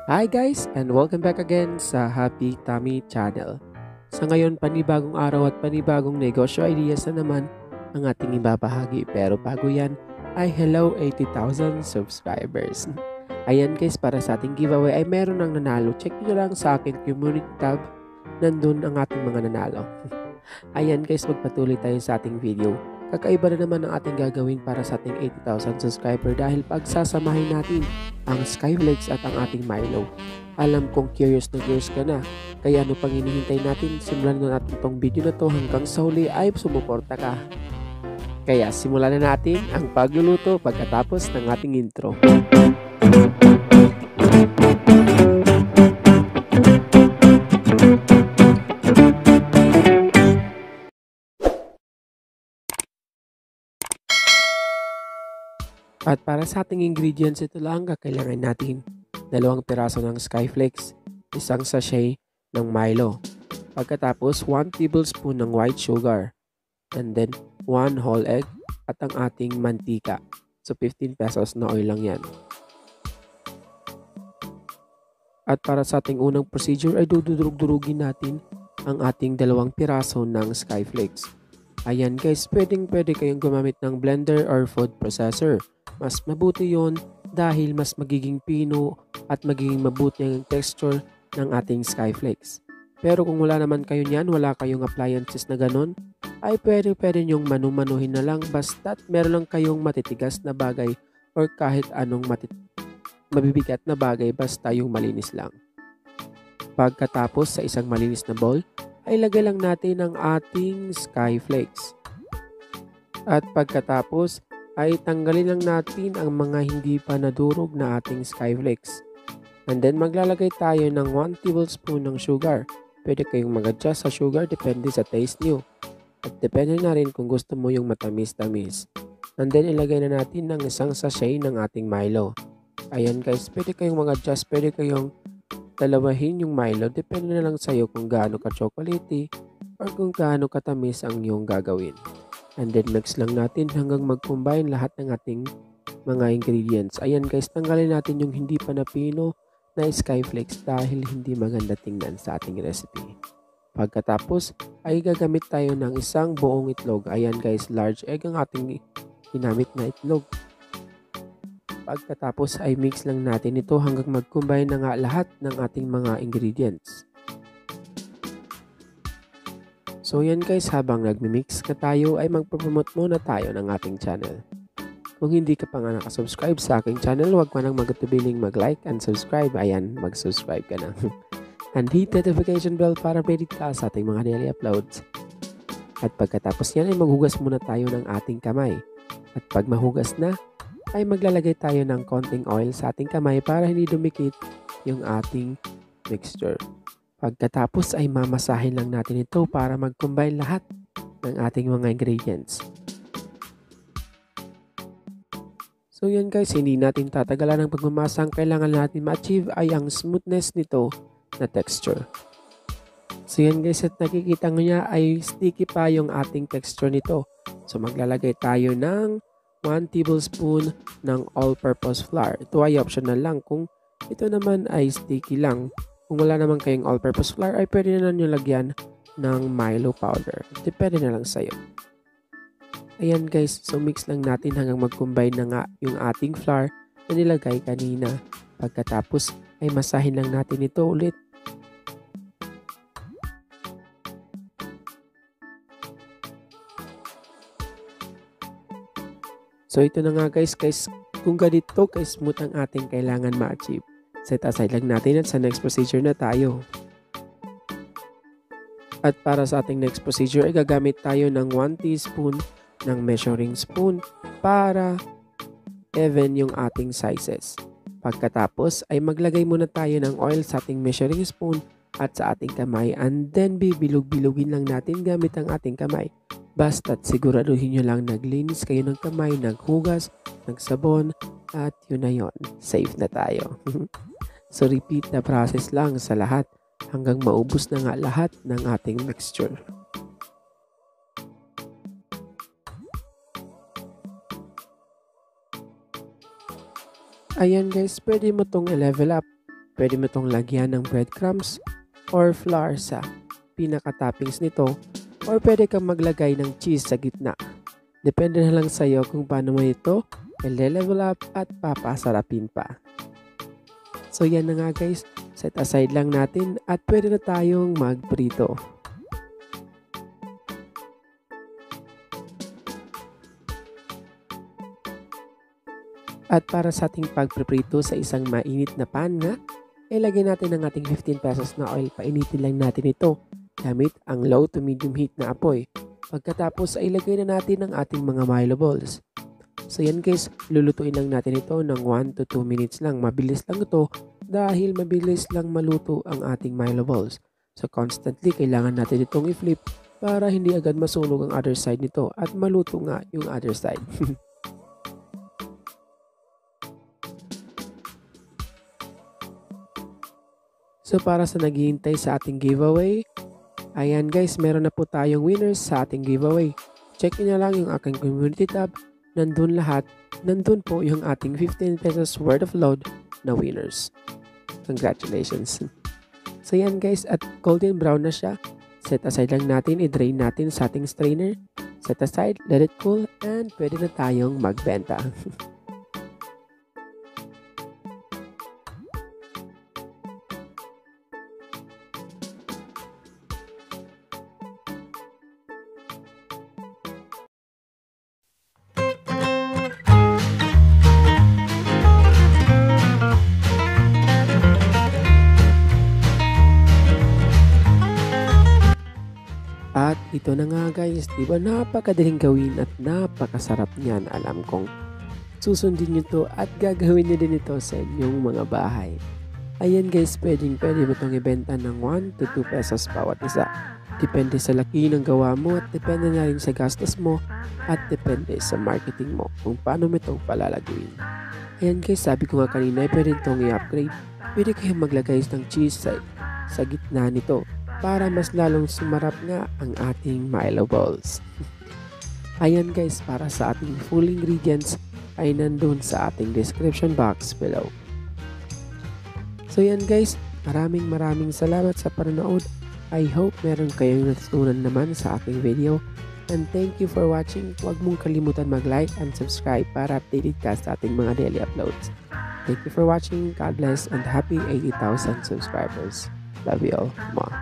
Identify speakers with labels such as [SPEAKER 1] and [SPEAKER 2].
[SPEAKER 1] Hi guys and welcome back again sa Happy Tummy Channel. Sa ngayon, panibagong araw at panibagong negosyo ideas na naman ang ating ibabahagi. Pero bago yan, ay hello 80,000 subscribers. Ayan guys, para sa ating giveaway ay meron ng nanalo. Check nyo lang sa aking community tab, nandun ang ating mga nanalo. Ayan guys, magpatuloy tayo sa ating video. Kakaiba na naman ang ating gagawin para sa ating 80,000 subscriber dahil pagsasamahin natin ang Skyflex at ang ating Milo. Alam kong curious ka na, kaya ano pang hinihintay natin, simulan na natin tong video na to hanggang sa huli ay sumuporta ka. Kaya simulan na natin ang pagluluto pagkatapos ng ating intro. At para sa ating ingredients, ito lang kakailangan natin. 2 piraso ng Skyflex, 1 sachet ng Milo, pagkatapos 1 tablespoon ng white sugar, and then 1 whole egg at ang ating mantika. So 15 pesos na oil lang yan. At para sa ating unang procedure ay dudurug-durugin natin ang ating 2 piraso ng Skyflex. Ayan guys, pwede kayong gumamit ng blender or food processor. Mas mabuti yon dahil mas magiging pino at magiging mabuti ang texture ng ating Skyflex. Pero kung wala naman kayo niyan, wala kayong appliances na ganon, ay pwede nyong manumanuhin na lang basta't meron lang kayong matitigas na bagay or kahit anong mabibigat na bagay basta yung malinis lang. Pagkatapos sa isang malinis na bowl, ay lagay lang natin ang ating Skyflex. At pagkatapos, ay tanggalin lang natin ang mga hindi pa nadurog na ating Skyflex. And then maglalagay tayo ng 1 tablespoon ng sugar. Pwede kayong mag-adjust sa sugar depende sa taste nyo. At depende na rin kung gusto mo yung matamis-tamis. And then ilagay na natin ng 1 sachet ng ating Milo. Ayan guys, pwede kayong mag-adjust, pwede kayong dalawahin yung Milo. Depende na lang sa'yo kung gaano ka-chocolatey or kung gaano katamis ang iyong gagawin. And then mix lang natin hanggang mag-combine lahat ng ating mga ingredients. Ayan guys, tanggalin natin yung hindi pa napino na Skyflex dahil hindi maganda tingnan sa ating recipe. Pagkatapos ay gagamit tayo ng 1 buong itlog. Ayan guys, large egg ang ating ginamit na itlog. Pagkatapos ay mix lang natin ito hanggang mag-combine na nga lahat ng ating mga ingredients. So yan guys, habang nagmi-mix ka tayo ay magpo-promote muna tayo ng ating channel. Kung hindi ka pa nga nakasubscribe sa aking channel, huwag mo nang magtubiling mag-like and subscribe. Ayan, mag-subscribe ka na. And hit the notification bell para updated ka sa ating mga daily uploads. At pagkatapos yan ay maghugas muna tayo ng ating kamay. At pag mahugas na, ay maglalagay tayo ng konting oil sa ating kamay para hindi dumikit yung ating mixture. Pagkatapos ay mamasahin lang natin ito para mag-combine lahat ng ating mga ingredients. So yan guys, hindi natin tatagalan ng pagmamasa. Ang kailangan natin ma-achieve ay ang smoothness nito na texture. So yan guys, at nakikita nyo niya ay sticky pa yung ating texture nito. So maglalagay tayo ng 1 tablespoon ng all-purpose flour. Ito ay optional lang kung ito naman ay sticky lang. Kung wala naman kayong all-purpose flour ay pwede na nyo lagyan ng Milo powder. Depende na lang sa'yo. Ayan guys, so mix lang natin hanggang mag-combine na nga yung ating flour na nilagay kanina. Pagkatapos ay masahin lang natin ito ulit. So ito na nga guys, kung ganito ka-smooth ang ating kailangan ma-achieve. Set aside lang natin at sa next procedure na tayo. At para sa ating next procedure ay gagamit tayo ng 1 teaspoon ng measuring spoon para even yung ating sizes. Pagkatapos ay maglagay muna tayo ng oil sa ating measuring spoon at sa ating kamay and then bibilog-bilogin lang natin gamit ang ating kamay. Basta't siguraduhin nyo lang naglinis kayo ng kamay, naghugas, nagsabon at yun na yun. Safe na tayo. So repeat the process lang sa lahat hanggang maubos na nga lahat ng ating mixture. Ayan guys, pwede mo tong i-level up pwede mo itong lagyan ng breadcrumbs or flour sa pinaka-toppings nito, or pwede kang maglagay ng cheese sa gitna. Depende na lang sa iyo kung paano mo ito i-level up at papasarapin pa. So yan na nga guys, set aside lang natin at pwede na tayong magprito. At para sa ating pagpriprito sa isang mainit na pan nga, ilagay natin ang ating 15 pesos na oil. Painitin lang natin ito gamit ang low to medium heat na apoy. Pagkatapos ay ilagay na natin ang ating mga Milo balls. So yan guys, lulutuin lang natin ito ng 1 to 2 minutes lang. Mabilis lang ito dahil mabilis lang maluto ang ating Milo balls. So constantly kailangan natin itong i-flip para hindi agad masunog ang other side nito at maluto nga yung other side. So para sa naghihintay sa ating giveaway, ayan guys, meron na po tayong winners sa ating giveaway. Check nyo na lang yung aking community tab, nandun lahat, nandun po yung ating 15 pesos worth of load na winners. Congratulations! So yan guys, at golden brown na siya. Set aside lang natin, i-drain natin sa ating strainer. Set aside, let it cool, and pwede na tayong magbenta. At ito na nga guys, di ba napakadaling gawin at napakasarap niyan. Alam kong susundin nyo to at gagawin nyo din ito sa inyong mga bahay. Ayan guys, pwede mo itong ibenta ng 1 to 2 pesos bawat isa. Depende sa laki ng gawa mo at depende na rin sa gastos mo at depende sa marketing mo kung paano mo itong palalaguin. Ayan guys, sabi ko nga kanina, pwede itong i-upgrade. Pwede kayong maglagay ng cheese sa gitna nito para mas lalong sumarap nga ang ating Milo balls. Ayan guys, para sa ating full ingredients ay nandun sa ating description box below. So yan guys, maraming salamat sa panonood. I hope meron kayong natutunan naman sa aking video. And thank you for watching. Huwag mong kalimutan mag-like and subscribe para updated ka sa ating mga daily uploads. Thank you for watching. God bless and happy 80,000 subscribers. Love you all. Mwah.